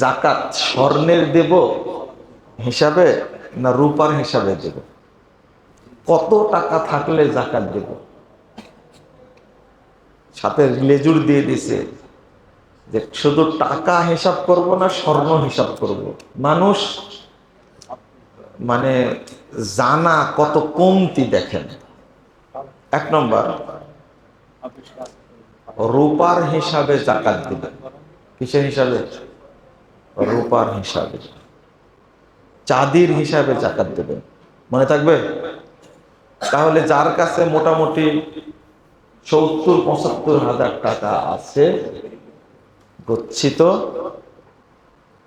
জাকাত স্বর্ণের দেব হিসাবে না রূপার হিসাবে দেব? কত টাকা থাকলে জাকাত দেব? সাথে লেজুর দিয়ে দিছে যে শুধু টাকা হিসাব করব না স্বর্ণ হিসাব করব। মানুষ মানে জানা কত কমতি দেখেন। এক নম্বর, রূপার হিসাবে জাকাত দিবেন। কিসের হিসাবে? রূপার হিসাবে। চাঁদির হিসাবে জাকাত দেবেন, মনে থাকবে? তাহলে যার কাছে মোটামুটি 70-75 হাজার টাকা আছে গচ্ছিত,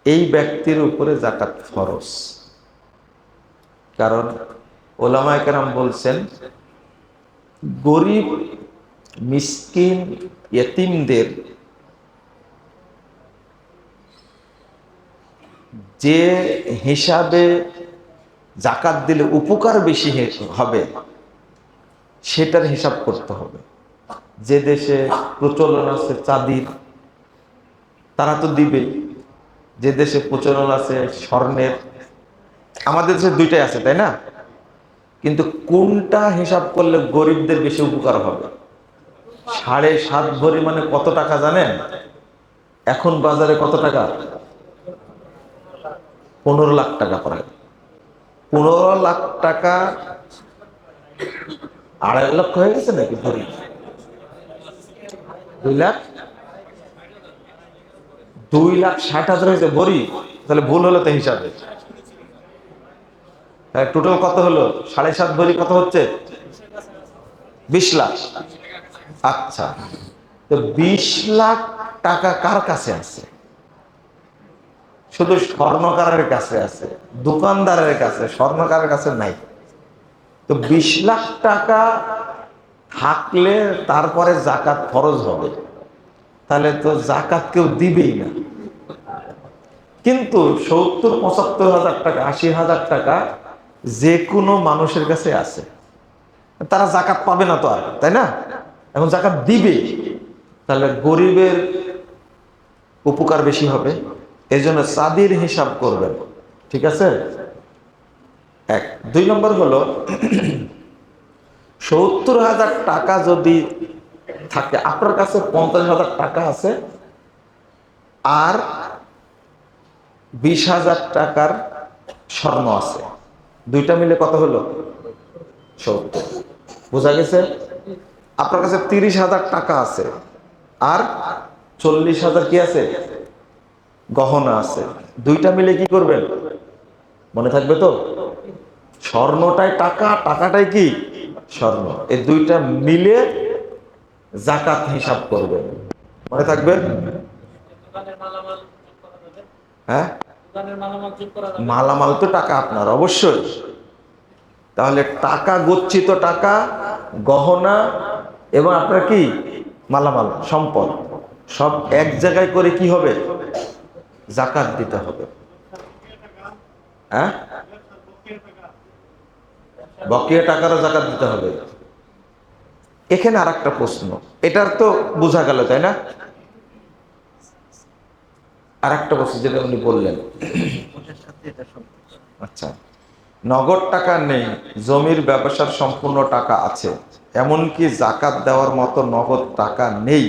এই ব্যক্তির উপরে জাকাত ফরজ। কারণ ওলামায়ে কেরাম বলছেন, গরিব মিসকিন ইয়েতিমদের যে হিসাবে জাকাত দিলে উপকার বেশি হবে সেটার হিসাব করতে হবে। যে দেশে প্রচলন আছে চাঁদির, তারা তো দিবে। যে দেশে প্রচলন আছে স্বর্ণের, আমাদের দেশে দুইটাই আছে, তাই না? কিন্তু কোনটা হিসাব করলে গরিবদের বেশি উপকার হবে? 7.5 ভরি মানে কত টাকা জানেন? এখন বাজারে কত টাকা? 15 লাখ টাকা প্রায়। 15 লাখ টাকা 2.5 লক্ষ হয়ে গেছে নাকি ভরি? 2,60,000 হয়েছে ভরি। তাহলে ভুল হলো তো হিসাবে। টোটাল কত হলো? 7.5 ভরি কত হচ্ছে? 20 লাখ। আচ্ছা, তো 20 লাখ টাকা কার কাছে আছে? শুধু স্বর্ণকারের কাছে আছে, দোকানদারের কাছে, স্বর্ণকারের কাছে নাই। তো 20 লাখ টাকা থাকলে তারপরে জাকাত ফরজ হবে, তাহলে তো জাকাত কেউ দিবেই না। কিন্তু 70-75 হাজার টাকা, 80 হাজার টাকা যে কোনো মানুষের কাছে আছে, তারা জাকাত পাবে না তো আর, তাই না? এখন জাকাত দিবে, তাহলে গরিবের উপকার বেশি হবে। এই জন্য চাঁদির হিসাব করবেন, ঠিক আছে? 2 নম্বর হলো 70,000 টাকা যদি থাকে, আপনার কাছে 50,000 টাকা আছে আর 20,000 টাকার স্বর্ণ আছে, দুইটা মিলে কত হলো? 70। বোঝা গেছে? আপনার কাছে 30,000 টাকা আছে আর 40,000 কি আছে? গহনা আছে। দুইটা মিলে কি করবেন? মনে থাকবে তো? স্বর্ণটাই টাকা, টাকাটাই কি স্বর্ণ। এই দুইটা মিলে জাকাত হিসাব করবেন, মনে থাকবে? হ্যাঁ, মালামাল তো টাকা আপনার অবশ্যই। তাহলে টাকা, গচ্ছিত টাকা, গহনা এবং আপনার কি মালামাল, সম্পদ, সব এক জায়গায় করে কি হবে? জাকাত দিতে হবে। হ্যাঁ, বকেয়া টাকারও জাকাত দিতে হবে। এখানে আর একটা প্রশ্ন, এটার তো বোঝা গেল, তাই না? আর একটা প্রশ্ন যেটা উনি বললেন, আচ্ছা, নগদ টাকা নেই, জমির ব্যবসার সম্পূর্ণ টাকা আছে, এমনকি জাকাত দেওয়ার মতো নগদ টাকা নেই,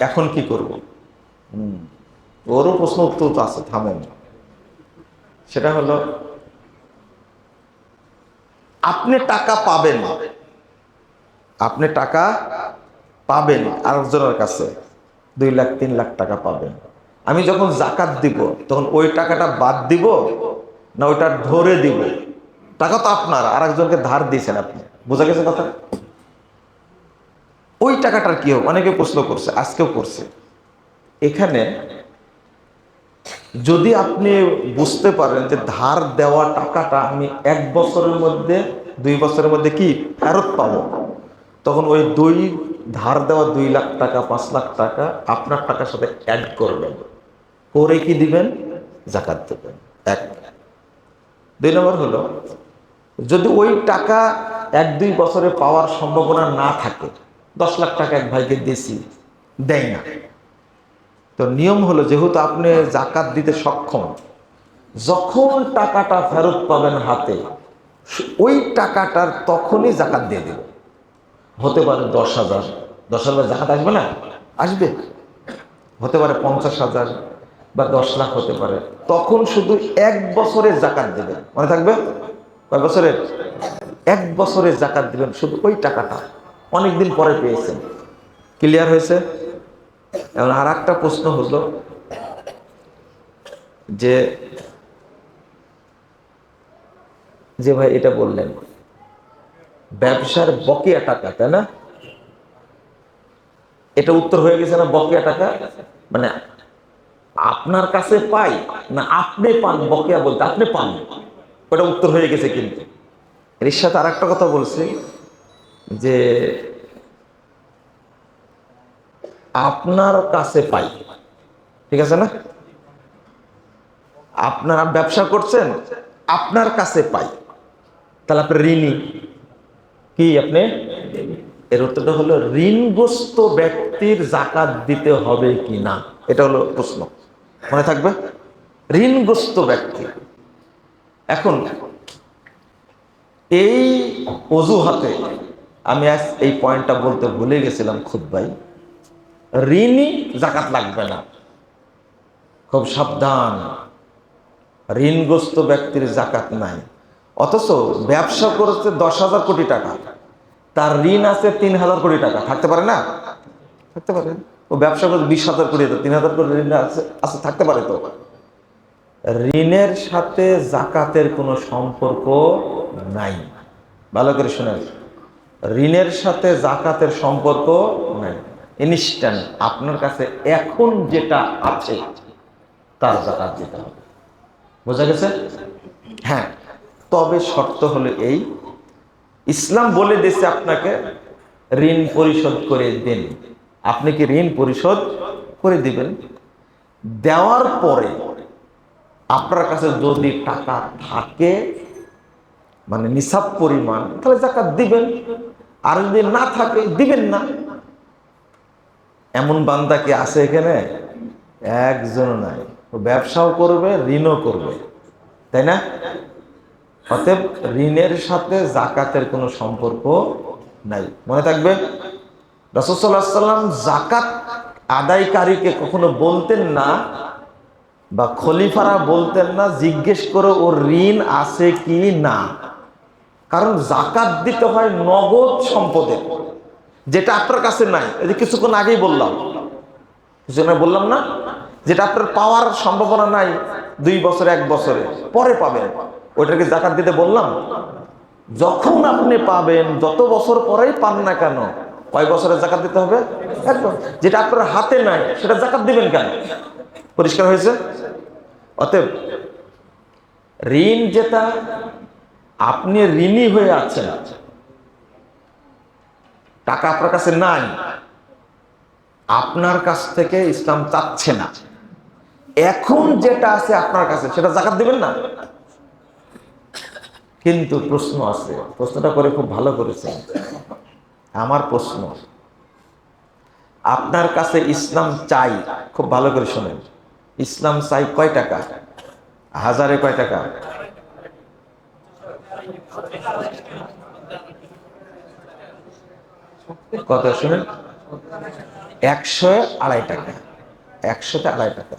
এখন কি করব? ওরও প্রশ্ন উত্তর তো আছে, থামেন। সেটা হলো, আপনি টাকা পাবেন, আপনি টাকা পাবেন আরেকজনের কাছে, 2 লাখ 3 লাখ টাকা পাবেন। আমি যখন জাকাত দিব তখন ওই টাকাটা বাদ দিব না ওইটা ধরে দিব? টাকা তো আপনার, আরেকজনকে ধার দিয়েছেন আপনি। বোঝা গেছে কথা? ওই টাকাটার কি হবে? অনেকে প্রশ্ন করছে, আজকেও করছে। এখানে যদি আপনি বুঝতে পারেন যে ধার দেওয়া টাকাটা আমি 1 বছরের মধ্যে, 2 বছরের মধ্যে কি ফেরত পাবো, তখন ওই ধার দেওয়া 2 লাখ টাকা, 5 লাখ টাকা আপনার টাকার সাথে অ্যাড করবেন, করে কি দিবেন? জাকাত দেবেন। 1। 2 নম্বর হলো, যদি ওই টাকা 1-2 বছরে পাওয়ার সম্ভাবনা না থাকে, 10 লাখ টাকা এক ভাইকে দিয়েছি, দেয় না, তো নিয়ম হলো, যেহেতু আপনি জাকাত দিতে সক্ষম, যখন টাকাটা ফেরত পাবেন হাতে, ওই টাকাটার তখনই জাকাত দিয়ে দেবেন। হতে পারে 10,000, 10,000 জাকাত আসবে না? আসবে। হতে পারে 50,000 বা 10 লাখ হতে পারে। তখন শুধু 1 বছরের জাকাত দেবেন, মনে থাকবে? কয় বছরের? 1 বছরের জাকাত দিবেন, শুধু ওই টাকাটা অনেকদিন পরে পেয়েছেন। ক্লিয়ার হয়েছে? এখন আর একটা প্রশ্ন হলো যে যে ভাই এটা বললেন ব্যবসার বকেয়া টাকা, তাই না? এটা উত্তর হয়ে গেছে না? বকেয়া টাকা মানে আপনার কাছে পাই না আপনি পান? বকেয়া বলতে আপনি পান, ওটা উত্তর হয়ে গেছে। কিন্তু এর সাথে আর একটা কথা বলছি যে আপনার কাছে পাই, ঠিক আছে না? আপনারা ব্যবসা করছেন, আপনার কাছে পাই, তাহলে আপনি ঋণী। কি আপনি? এর উত্তরটা হলো ঋণগ্রস্ত ব্যক্তির জাকাত দিতে হবে কি না, এটা হলো প্রশ্ন। মনে থাকবে? ঋণগ্রস্ত ব্যক্তি। এখন এই অজুহাতে আমি আজ এই পয়েন্টটা বলতে ভুলে গেছিলাম খুতবায়, ঋণী জাকাত লাগবে না। খুব সাবধান, ঋণগ্রস্ত ব্যক্তির জাকাত নাই। অথচ ব্যবসা করতে 10,000 কোটি টাকা, তার ঋণ আছে 3,000 কোটি টাকা, থাকতে পারে না? থাকতে পারে। ও ব্যবসা করে 20,000 কোটি, 3,000 কোটি ঋণ আছে, থাকতে পারে। তো ঋণের সাথে জাকাতের কোনো সম্পর্ক নাই। ভালো করে শুনেন, ঋণের সাথে জাকাতের সম্পর্ক নাই। ইনস্ট্যান্ট আপনার কাছে এখন যেটা আছে তার জাকাত দিতে হবে। বোঝা গেছে? হ্যাঁ, তবে শর্ত হলো এই, ইসলাম বলে দিয়েছে আপনাকে ঋণ পরিশোধ করে দিন। আপনি কি ঋণ পরিশোধ করে দিবেন? দেওয়ার পরে আপনার কাছে যদি টাকা থাকে, মানে নিসাব পরিমাণ, তাহলে জাকাত দিবেন। আর যদি না থাকে, দিবেন না। এমন বান্দা কি আছে এখানে? একজনও নাই। ও ব্যবসাও করবে, ঋণও করবে, তাই না? অতএব ঋণের সাথে জাকাতের কোনো সম্পর্ক নাই। মনে থাকবে, রাসূল সাল্লাল্লাহু আলাইহি ওয়াসাল্লাম জাকাত আদায়কারীকে কখনো বলতেন না, বা খলিফারা বলতেন না জিজ্ঞেস করো ওর ঋণ আছে কি না। কারণ জাকাত দিতে হয় নগদ সম্পদে, যেটা আপনার কাছে নাই। এই যে কিছুক্ষণ আগেই বললাম, বললাম না, যেটা আপনার পাওয়ার সম্ভাবনা নাই 2 বছরে 1 বছরে পরে পাবেন, ওইটাকে জাকাত দিতে বললাম? যখন আপনি পাবেন, যত বছর পরেই পান না কেন, কয় বছরের জাকাত দিতে হবে? একদম। যেটা আপনার হাতে নাই সেটা জাকাত দিবেন কেন? পরিষ্কার হয়েছে? অতএব ঋণ যেটা, আপনি ঋণী হয়ে আছেন, টাকা আপনার কাছে নাই, আপনার কাছ থেকে ইসলাম চাচ্ছে না। এখন যেটা আছে আপনার কাছে সেটা জাকাত দিবেন না। কিন্তু প্রশ্ন আছে, প্রশ্নটা করে খুব ভালো করেছেন। আমার প্রশ্ন, আপনার কাছে ইসলাম চাই, খুব ভালো করে শোনেন, ইসলাম চাই কয় টাকা? হাজারে কয় টাকা? কত শুনেন? 102 টাকা। 102 টাকা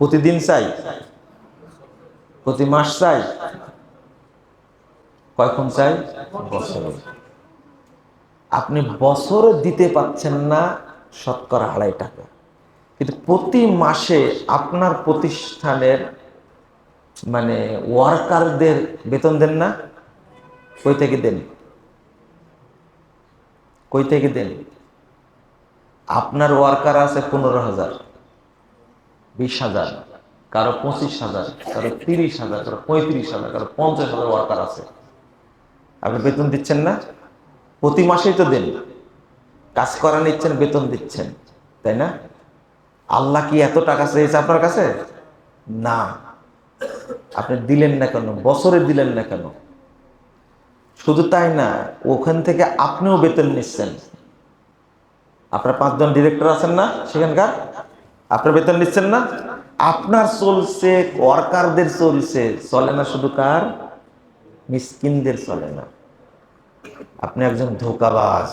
প্রতিদিন চাই? প্রতি মাস চাই? কয়ক্ষণ চাই? বছরে। আপনি বছরে দিতে পাচ্ছেন না 2.5 টাকা, কিন্তু প্রতি মাসে আপনার প্রতিষ্ঠানের মানে ওয়ার্কারদের বেতন দেন না? কই থেকে দেন? কই থেকে দেন? আপনার ওয়ার্কার আছে 15,000, 20,000, কারো 25,000, কারো 30,000, কারো 35,000, কারো 50,000 ওয়ার্কার আছে। আপনি বেতন দিচ্ছেন না? প্রতি মাসেই তো দেন, কাজ করা নিচ্ছেন, বেতন দিচ্ছেন, তাই না? আল্লাহ কি এত টাকা চেয়েছে আপনার কাছে? না। আপনি দিলেন না কেন? বছরে দিলেন না কেন? শুধু তাই না, ওখান থেকে আপনিও বেতন নিচ্ছেন। আপনার 5 জন ডিরেক্টর আছেন না সেখানকার? আপনার বেতন নিচ্ছেন না, আপনার চলছে, ওয়ার্কারদের চলছে, চলে না শুধু কার, মিসকিনদের চলে না। আপনি একজন ধোঁকাবাজ,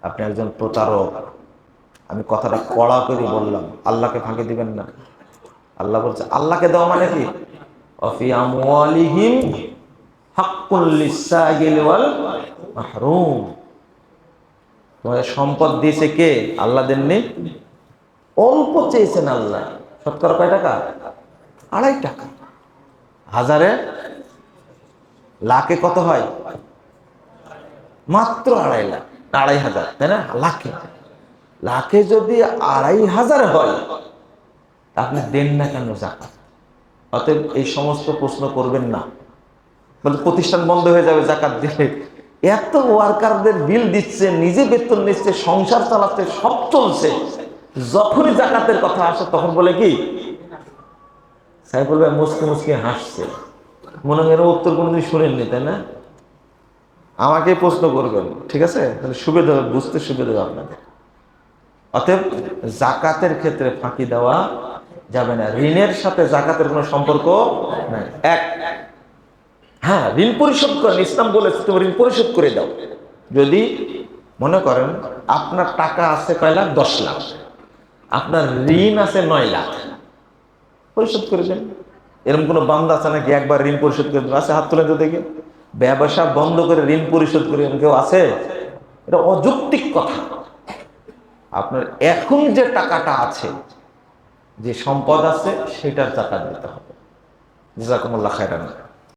আপনি একজন প্রতারক। আমি কথাটা কড়া করে বললাম, আল্লাহকে ফাঁকি দিবেন না। আল্লাহ বলছে, আল্লাহকে দেওয়া মানে কি, অফি আমওয়ালিহিম হাক্কুল লিসাইল ওয়াল মাহরুম। তোমাদের সম্পদ দিয়েছে কে, আল্লাহ দেননি। অল্প চেয়েছেন আল্লাহ। শতকরা কয় টাকা, 2.5 টাকা। হাজারে, লাখে কত হয়, মাত্র 2.5 লাখ, 2.5 হাজার, তাই না? লাখে, লাখে যদি 2.5 হাজার হয়, তা আপনি দেন না কেন জাকাত? অতএব এই সমস্ত প্রশ্ন করবেন না, বলে প্রতিষ্ঠান বন্ধ হয়ে যাবে জাকাত দিলে। এত ওয়ার্কারদের বিল দিচ্ছে, নিজে বেতন নিচ্ছে, সংসার চালাচ্ছে, সব চলছে, যখনই জাকাতের কথা আসে তখন বলে কি, সাইফুল ভাই মুসকে মুসকে হাসছে, মনে হয় এর উত্তর কোনোদিন শুনেননি, তাই না? আমাকে প্রশ্ন করবেন, ঠিক আছে? তাহলে সুবিধা হবে, বুঝতে সুবিধা হবে আপনাদের। অতএব জাকাতের ক্ষেত্রে ফাঁকি দেওয়া যাবে না। ঋণের সাথে জাকাতের কোনো সম্পর্ক নাই। এক, হ্যাঁ, ঋণ পরিশোধ করেন, ইসলাম বলেছে তুমি ঋণ পরিশোধ করে দাও। যদি মনে করেন আপনার টাকা আছে কয় লাখ, 10 লাখ, আপনার ঋণ আছে 9 লাখ, পরিশোধ করে দেন। এরকম কোনো বান্দা আছে নাকি একবার ঋণ পরিশোধ করে দেন? আছে, হাত তুলে তো দেখে। ব্যবসা বন্ধ করে ঋণ পরিশোধ করে কেউ আছে? এটা অযৌক্তিক কথা। আপনার এখন যে টাকাটা আছে, যে সম্পদ আছে, সেটার জাকাত দিতে হবে। জাযাকুমুল্লাহ খায়রান।